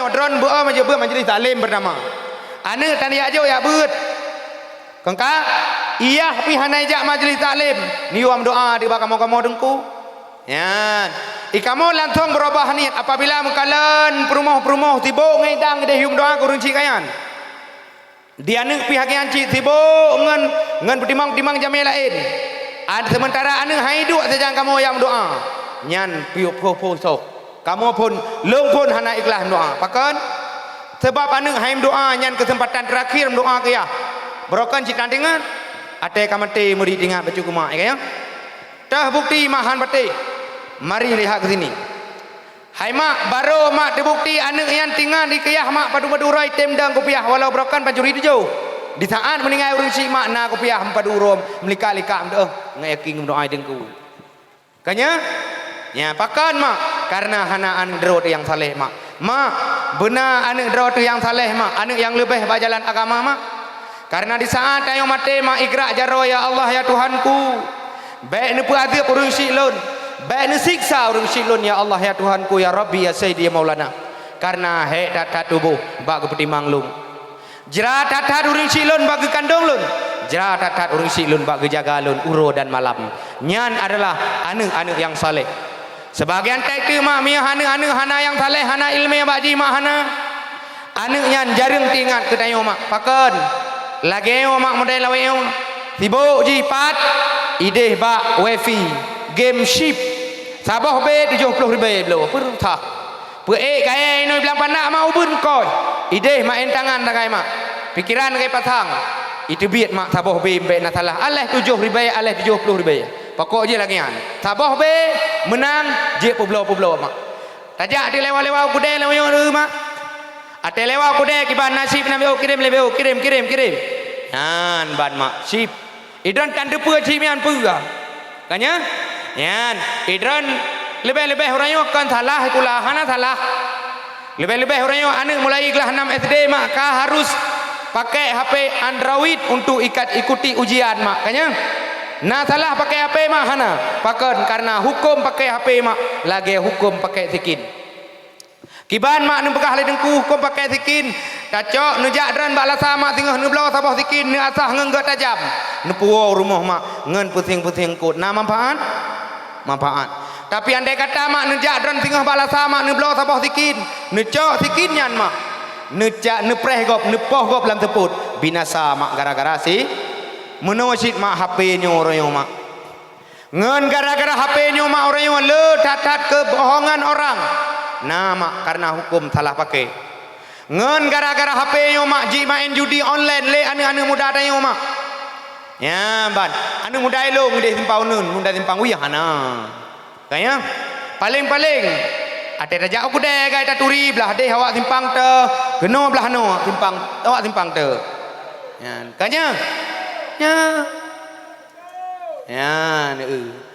odron bu majlis taklim bernama ane tani aja ya beut kengka iya pi hanai jak majlis taklim niwam doa di bakamo-kamo dengku ya ikamo langsung berubah niat apabila mengkalan perumah tibo ngedang de hium doa kurun cikayan dia nek pihak yang cik tibo ngan pertimang jamai lain ada sementara ane haidu saja kamu yang doa nyan piu po sok kamu pun long pun hana ikhlas doa pakan sebab ane haim doa nyan kesempatan terakhir doa kaya berokan cik tandingan ate kamate murid ingat baca kuma ya dah bukti mahan bate mari lihat ke sini hai mak baru mak terbukti anak yang tinggal di kiyah mak padu-padu rai temdang kopiah walau berokan pancuri tu jauh di saat meningai urang si mak na kopiah padu rom melika-lika dah ngayaking doa dengku kanya ya pakan mak karena hana anak derot yang saleh mak benar anak derot yang saleh mak anak yang lebih berjalan agama mak karena di saat ayo mati mak ikra jaro ya Allah ya Tuhanku baik ne puadip urang si lon baik ne siksa urang si lon ya Allah ya Tuhanku ya Rabbi ya Sayyidi ya Maulana karena he dat tubuh bag petimang lung jerat dat urang si lon bag kandong lun jerat dat urang si lon bag jaga lun uro dan malam nyan adalah anak-anak yang saleh sebagian tek tu mak mia hana yang saleh hana ilmu yang baji mak hana anak nyan jarang tingat ke tayo mak pakan lagi mak model lawe tibo jipat ide ba wifi game ship sabah be 70,000 belo perutah pe kaya noi bilang panak mau bun koi ide main tangan takai mak pikiran kai patang itu biat mak sabah be na salah aleh 7,000 aleh 70,000 pokok je lagi an sabah be menang je publo mak tajak di lewa-lewa kude lewa mak ate lewa kude kiban nasib na beo kirim yan ban mak sip idran tanda pua cimian pua kanya yan idran lebih-lebih orang kan salah itulah hana salah lebih-lebih orang anak mulai kelas 6 SD maka harus pakai HP Android untuk ikuti ujian mak kanya nah salah pakai HP mak hana pakai karena hukum pakai HP mak lagi hukum pakai sikin kiban mak nu bekah le dengku hukum pakai sikin kacok nu jadran balasa mak tinggal nu blau sabah sikin nu asah ngenggat tajam nu puau rumah mak ngen pusing-pusing kut nah manfaat tapi andai kata mak nu jadran tinggal balasa mak nu blau sabah sikin nu cok sikin nyan mak nu jak nu preh gop nu poh gop lam teput binasa mak gara-gara si menosit mak HP nyo orang mak ngen gara-gara HP nyo mak orang le tat kebohongan orang nah mak karena hukum salah pakai ngen gara-gara HP nyo mak ji main judi online le anak-anak muda tayo mak ya ban anak muda elo muda simpang nun muda simpang wiyah hana kaya paling ate raja aku deh gai taturi belah deh awak simpang te geno belah no simpang awak simpang te ya kanya ya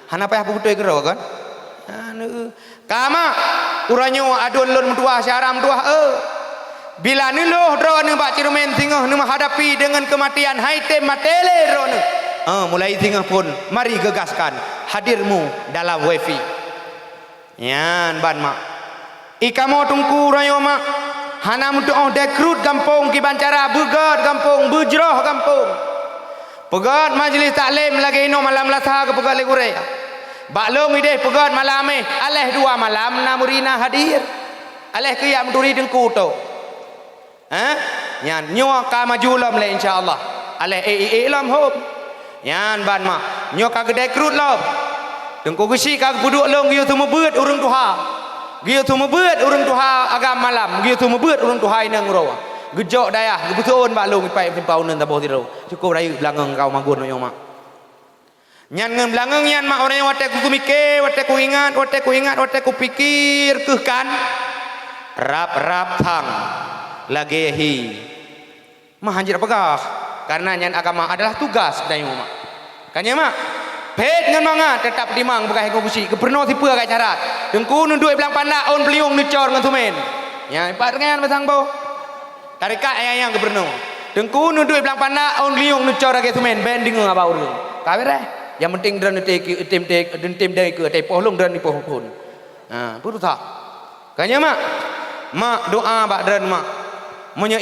hana payah putu gero kan kama uranyo adun lun mutua syaram tua bila ni loh dro ni bak cirumen tingah ni menghadapi dengan kematian haitem matele dro ni mulai tingah pun mari gegaskan hadirmu dalam wifi yan ban mak ikamo tungku rayo mak hana mutu dekrut kampung kibancara begat kampung bujroh kampung pegat majlis taklim lagi no malam latha ke pegat legure baklong ide pegat malam aleh 2 malam namurina hadir aleh qiyam duri dengku to nyan nyo ka maju lom le insyaallah aleh lam hom nyan ban ma nyo ka gede krut lom dengku gesi ka buduk long giu tu mebeut urang tuha giu tu mebeut urang tuha agam malam giu tu mebeut urang tuha inang ro gejok dayah gebeton baklong pai simpau neun taboh tiro cukup rayu belangeng kau magun nyo mak nyan ngen belangeng nyan mak orang wate ku mikir wate ku ingat wate ku pikir kan rap thang lagi hi mah anjir apakah karena nyan agama adalah tugas dari mak kanya mak pet ngan manga tetap dimang bekai ku busi keperno tipe kai carat dengku nu duit belang pandak on beliung nu cor ngan tumen nya ipat ngan basang bo tarikat yang keperno dengku nu duit belang pandak on beliung nu cor age tumen bending ngapa urang kawere yang penting dran tim dai ke tai pohlong dran ni poh pun putu tak kanya mak mak doa bak dan mak. Munyo